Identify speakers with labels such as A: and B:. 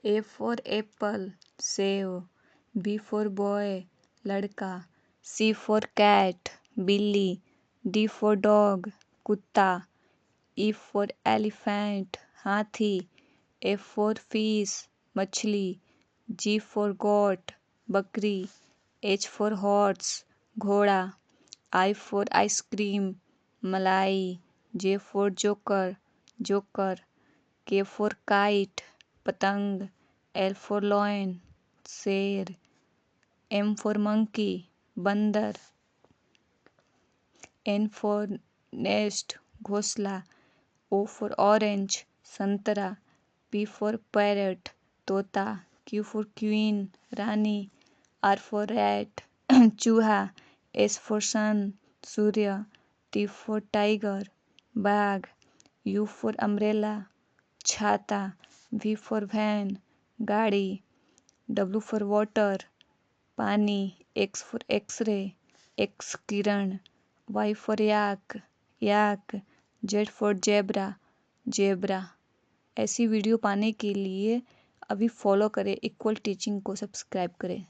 A: A for apple, save. B for boy, लड़का. C for cat, बिल्ली. D for dog, कुत्ता. E for elephant, हाथी. F for fish, मछली. G for goat, बकरी. H for horse, घोड़ा. I for ice cream, मलाई. J for joker, joker. K for kite, पतंग. L for lion, शेर. M for monkey, बंदर. N for nest, घोंसला. O for orange, संतरा. P for parrot, तोता. Q for queen, Rani. R for rat, चूहा. S for sun, Surya. T for tiger, बाघ. U for umbrella, छाता. V for van, गाड़ी. W for water, पानी. X for x-ray, x Kiran. Y for yak, yak. Z for zebra, zebra. ऐसी video पाने के लिए अभी फॉलो करें इक्वल टीचिंग को, सब्सक्राइब करें।